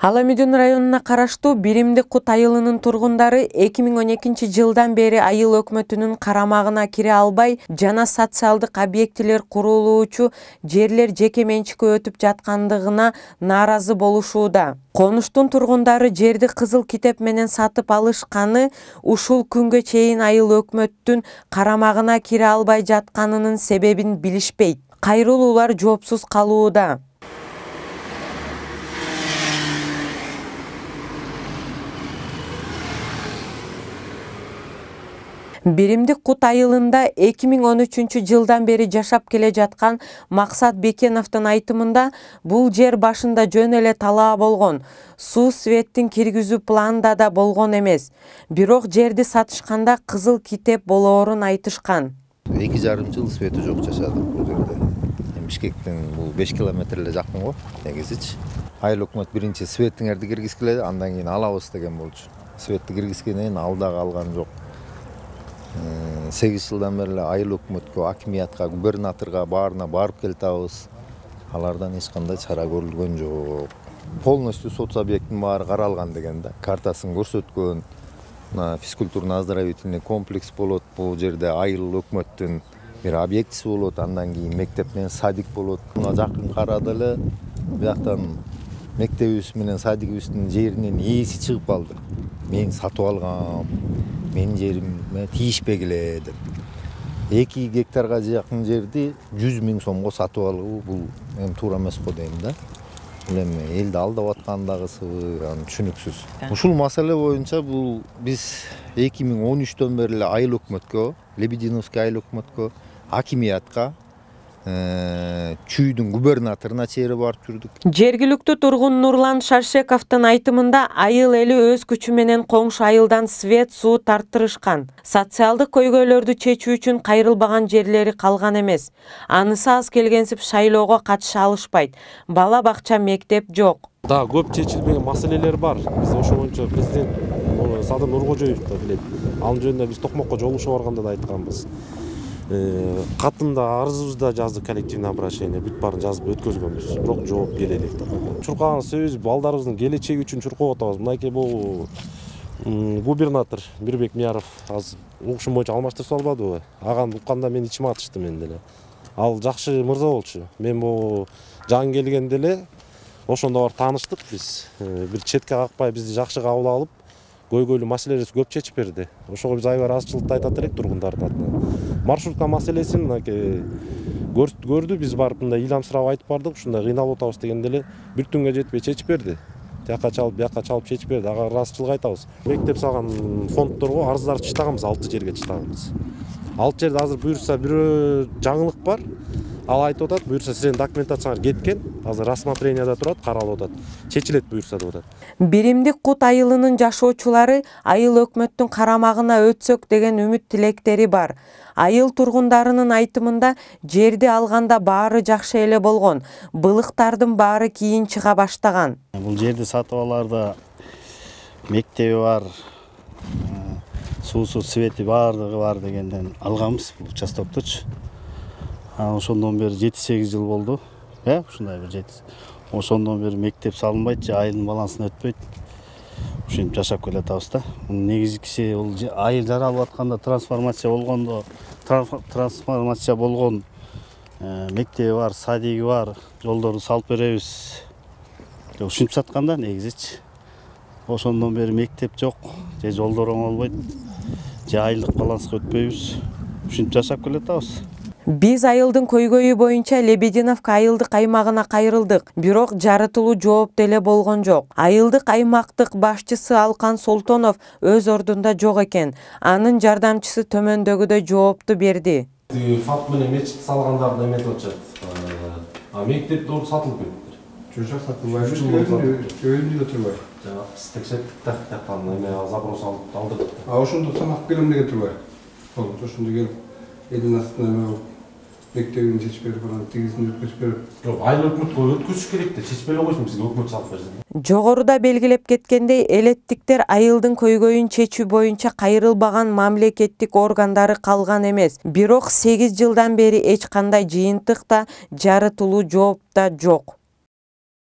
Аламүйдүн районуна караштуу Биримдик Кут айылынын тургундары 2012 жылдан бери айыл өкмөтүнүн карамагына кире албай, жана социалдык объектилер курулуучу жерлер жеке менчикке өтүп жаткандыгына нааразы болушууда. Конуштун тургундары жерди кызыл китеп менен сатып алышканы ушул күнгө чейин айыл өкмөттүн карамагына кире албай жатканынын себебин билишпейт. Кайрылуулар жоопсуз калууда. Биримдик Кут айылында 2013 жылдан бери жашап келе жаткан Максат Бекеновдун айтымында бул жер башында жөн эле талаа болгон, суу светтин киргизүү планда да болгон эмес. Бирок жерди сатышканда кызыл китеп болоорун айтышкан. 2,5 жыл свети жок жашадык бул жерде. Бишкектен бул 5 километр эле жакын го, негизичи. Айыл өкмөт биринчи светтиңерди киргизгиле, андан кийин алабыз деген болчу. Светти киргизгенден кийин ал дагы алган жок. 8 жылдан бери айыл өкмөткө, акимиятка, губернаторга баарына барып келтабыз. Алардан эч кандай чара көрүлгөн жок. Полностью соц объекттин баары каралган деген да. Картасын көрсөткөн. Физкультурно-оздоровительный комплекс болот. Бул жерде айыл өкмөттүн бир объектиси болот. Андан кийин мектеп менен садик болот. Мына жакын карады эле. Бияктан мектебибиз менен садигибиздин жеринин ээси чыгып калды. Мен сатып алгам. Менин жериме тийишпегиле деп. 2 гектарга жакын жерди 100 000 сомго сатып алуу бул эми туура эмес го дейм да. Эми элди алдап аткандагысы түшүнүксүз. Ушул маселе боюнча бул биз 2013-төн бери эле айыл өкмөткө, Лебединовский айыл өкмөткө, акимиятка, чүйдүн губернаторуна чейин барып жүрдүк. Жергиликтүү тургун Нурлан Шаршековдун айтымында айыл эли өз күчү менен коңшу айылдан свет, суу тарттырышкан. Социалдык көйгөйлөрдү чечүү үчүн кайрылбаган жерлери калган эмес. Анысы аз келгенсип шайлоого катыша алышпайт. Бала бакча, мектеп жок. Да, көп чечилбеген маселелер бар. Биз ошо боюнча президент Садыр Нуркожоев да билет. Ал жөнүндө биз Токмокко жолугушуп барганда да айтканбыз. Катында арызыбызда жаздык коллективный обращение, бүт баарын жазып өткөзгөнбүз, бирок жооп келе элек да. Чуркаган сөз балдарыбыздын келечеги үчүн чуркап атабыз. Мынакей бул губернатор Бирбек Мияров азыр угушум боюнча алмаштырып салбадыбы? Аганы укканда мен ичиме атышты мен деле. Ал жакшы мырза болчу. Мен бул жан келгенде эле ошондо бар тааныштык биз. Бир четке какпай бизди жакшы кабыл алып, көйгөйлүү маселелерибизди көп чечип берди. Ошого биз аябай ыраазычылыкты айтат элек тургундардын атынан. Маршрутка маселесин көрдү, биз барып мындай ыйламсырап айтып бардык, ушундай кыйналып атабыз дегенде эле бир түнгө жетпей чечип берди. Тияка чалып, бияка чалып чечип берди. Ага ыраазычылык айтабыз. Мектеп салган фонддорго арыздарды чыштаганбыз, 6 жерге чыштаганбыз. 6 жерде азыр буюрса бирөө жаңылык бар. Ал айтып атат, буюрса сиздердин документацияңар кеткен, азыр рассмотрениеда турат, каралып атат. Чечилет буюрса деп атат. Биримдик Кут айылынын жашоочулары айыл өкмөттүн карамагына өтсөк деген үмүт тилектери бар. Айыл тургундарынын айтымында жерди алганда баары жакшы эле болгон, былыктардын баары кийин чыга баштаган. Бул жерди сатып алаарда мектеби бар, суусу, свети баардыгы бар дегенден алганбыз бул участоктучу. Ошондон бери 7-8 жыл болду. Ушундай бир 7. Ошондон бери мектеп салынбайт, же айылдын балансына өтпөйт. Ушинтип жашап келатабыз да. Негизгиси бул айыл жаралып атканда трансформация болгон мектеби бар, садиги бар, жолдорду салып беребиз. Ушинтип сатканда негизичи. Ошондон бери мектеп жок, же жолдор оңолбойт, же айылдык баланска өтпөйбүз. Ушинтип жашап келатабыз. Биз айылдын көйгөйү боюнча Лебединовка айылдык аймагына кайрылдык, бирок жарытылуу жооп деле болгон жок. Айылдык аймактык башчысы Алкан Солтонов өз ордунда жок экен. Анын жардамчысы төмөндөгүдөй жоопту берди. Факт менен мечит салгандарды эметип атышат. Мектеп doğru сатылып кетти. Жок сатылбайбы, өйүндө турбай. Жана биз текшерттик тактан эме запрос алдык. Ошондо тамак келем деген турбай. Ошондо келип элдин астына мектебин чечип берип, анан тигизин өткөзүп берип. Жок, айыл өкмөткө өткөзүш керек да, чечип эле койсун, бизге өкмөт салып берсин. Жогоруда белгилеп кеткендей, элеттиктер айылдын көйгөйүн чечүү боюнча кайрылбаган мамлекеттик органдары калган эмес. Бирок 8 жылдан бери эч кандай жыйынтык да, жарытылуу жооп да жок.